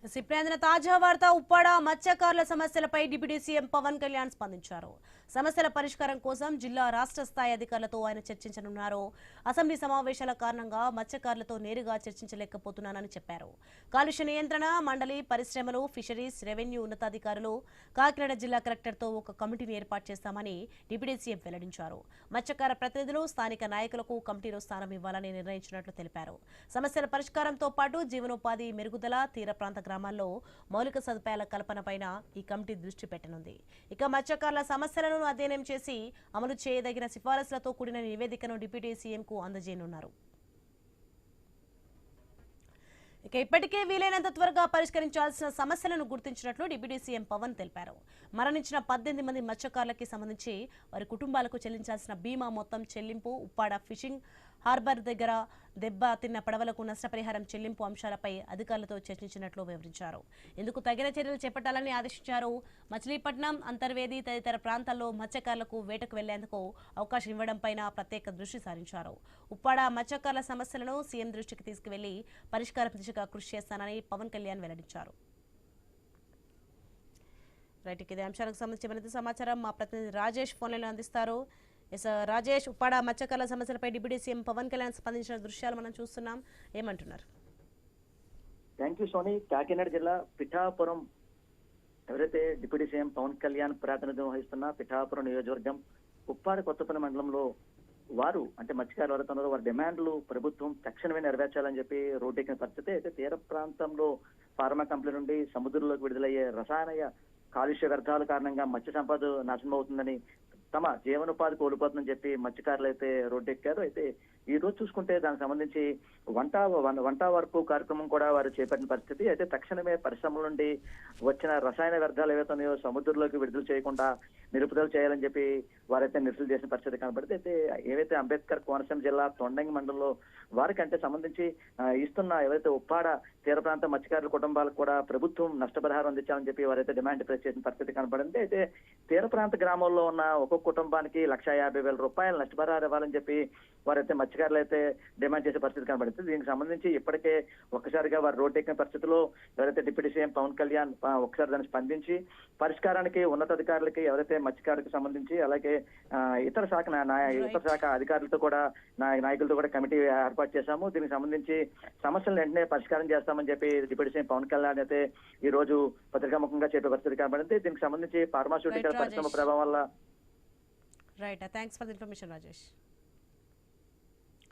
ఇప్పుడు అందిన తాజా వార్త ఉప్పాడ మత్స్యకారుల సమస్యలపై డిప్యూటీ సీఎం పవన్ కళ్యాణ్ స్పందించారు. సమస్యల పరిష్కారం కోసం జిల్లా రాష్ట్ర స్థాయి అధికారులతో ఆయన చర్చించనున్నారు. అసెంబ్లీ సమావేశాల కారణంగా మత్స్యకారులతో నేరుగా చర్చించలేకపోతున్నానని చెప్పారు. కాలుష్య నియంత్రణ మండలి, పరిశ్రమలు, ఫిషరీస్, రెవెన్యూ ఉన్నతాధికారులు, కాకినాడ జిల్లా కలెక్టర్తో ఒక కమిటీని ఏర్పాటు చేస్తామని డిప్యూటీ సీఎం వెల్లడించారు. మత్స్యకార ప్రతినిధులు, స్థానిక నాయకులకు కమిటీలో స్థానం ఇవ్వాలని నిర్ణయించినట్లు తెలిపారు. సమస్యల పరిష్కారంతో పాటు జీవనోపాధి మెరుగుదల, తీర ప్రాంత గ్రామాల్లో మౌలిక సదుపాయాల కల్పనపైన ఈ కమిటీ దృష్టి పెట్టనుంది. ఇక మత్స్యకారుల సమస్యలను అధ్యయనం చేసి అమలు చేయదగిన సిఫారసులతో కూడిన నివేదికను డిప్యూటీ సీఎంకు అందజేయనున్నారు. ఇక ఇప్పటికే వీలైనంత త్వరగా పరిష్కరించాల్సిన సమస్యలను గుర్తించినట్లు డిప్యూటీ సీఎం పవన్ తెలిపారు. మరణించిన 18 మంది మత్స్యకారులకి సంబంధించి వారి కుటుంబాలకు చెల్లించాల్సిన బీమా మొత్తం చెల్లింపు, ఉప్పాడ ఫిషింగ్ హార్బర్ దగ్గర దెబ్బ తిన్న పడవలకు నష్టపరిహారం చెల్లింపు అంశాలపై అధికారులతో చర్చించినట్లు వివరించారు. ఇందుకు తగిన చర్యలు చేపట్టాలని ఆదేశించారు. మచిలీపట్నం, అంతర్వేది తదితర ప్రాంతాల్లో మత్స్యకారులకు వేటకు వెళ్లేందుకు అవకాశం ఇవ్వడంపైన ప్రత్యేక దృష్టి సారించారు. ఉప్పాడ మత్స్యకారుల సమస్యలను సీఎం దృష్టికి తీసుకువెళ్లి పరిష్కారం దిశగా కృషి చేస్తానని పవన్ కళ్యాణ్ వెల్లడించారు. రైట్, ఇదే అంశాలకు సంబంధించి మరింత సమాచారం మా ప్రతినిధి రాజేష్ ఫోన్లలో అందిస్తారు. రాజేష్, ఉప్పాడ మత్స్యకారుల సమస్యలపై డిప్యూటీ సీఎం పవన్ కళ్యాణ్ స్పందించిన దృశ్యాలు మనం చూస్తున్నాం, ఏమంటున్నారు? Thank you Soni. కాకినాడ జిల్లా పిఠాపురం ఎవరైతే డిప్యూటీ సీఎం పవన్ కళ్యాణ్ ప్రాతినిధ్యం వహిస్తున్న పిఠాపురం నియోజకవర్గం ఉప్పాడ కొత్తపల్లి మండలంలో వారు అంటే మత్స్యకారులు ఎవరైతున్నారో వారి డిమాండ్లు ప్రభుత్వం తక్షణమే నెరవేర్చాలని చెప్పి రోడ్డెక్కిన పరిస్థితి. అయితే తీర ప్రాంతంలో ఫార్మా కంపెనీ నుండి సముద్రంలోకి విడుదలయ్యే రసాయన కాలుష్య వ్యర్థాల కారణంగా మత్స్య సంపద నాశనం అవుతుందని, తమ జీవనోపాధి కోల్పోతుందని చెప్పి మత్స్యకారులు అయితే రోడ్డెక్కారు. అయితే ఈ రోజు చూసుకుంటే దానికి సంబంధించి వంట వరపు కార్యక్రమం కూడా వారు చేపట్టిన పరిస్థితి. అయితే తక్షణమే పరిశ్రమల నుండి వచ్చిన రసాయన వ్యర్థాలు ఏవైతే ఉన్నాయో సముద్రంలోకి విడుదల చేయకుండా నిలుపుదల చేయాలని చెప్పి వారైతే నిరసన చేసిన పరిస్థితి కనబడింది. అయితే ఏవైతే అంబేద్కర్ కోనసీమ జిల్లా తొండంగి మండలంలో వారికి అంటే సంబంధించి ఇస్తున్న ఏవైతే ఉప్పాడ తీర ప్రాంత మత్స్యకారుల కుటుంబాలకు కూడా ప్రభుత్వం నష్టపరిహారం అందించాలని చెప్పి వారైతే డిమాండ్ ప్రెస్ చేసిన పరిస్థితి కనబడింది. అయితే తీర ప్రాంత గ్రామాల్లో ఉన్న ఒక్కొక్క కుటుంబానికి ₹150,000 నష్టపరిహారం ఇవ్వాలని చెప్పి వారైతే మత్స్యకారులు అయితే డిమాండ్ చేసే పరిస్థితి కనబడింది. దీనికి సంబంధించి ఇప్పటికే ఒక్కసారిగా వారు రోడ్డెక్కిన పరిస్థితిలో ఎవరైతే డిప్యూటీ సీఎం పవన్ కళ్యాణ్ ఒకసారి దాన్ని స్పందించి పరిష్కారానికి ఉన్నతాధికారులకి ఎవరైతే మత్స్యకారులకు సంబంధించి అలాగే ఇతర శాఖ అధికారులతో కూడా నాయకులతో కూడా కమిటీ ఏర్పాటు చేశాము. దీనికి సంబంధించి సమస్యలను వెంటనే పరిష్కారం చేస్తామని చెప్పి డిప్యూటీ సీఎం పవన్ కళ్యాణ్ అయితే ఈ రోజు పత్రికాముఖంగా చెప్పే పరిస్థితి కనబడింది. దీనికి సంబంధించి ఫార్మాస్యూటికల్ పరిశ్రమ ప్రభావం వల్ల right, thanks for the information Rajesh.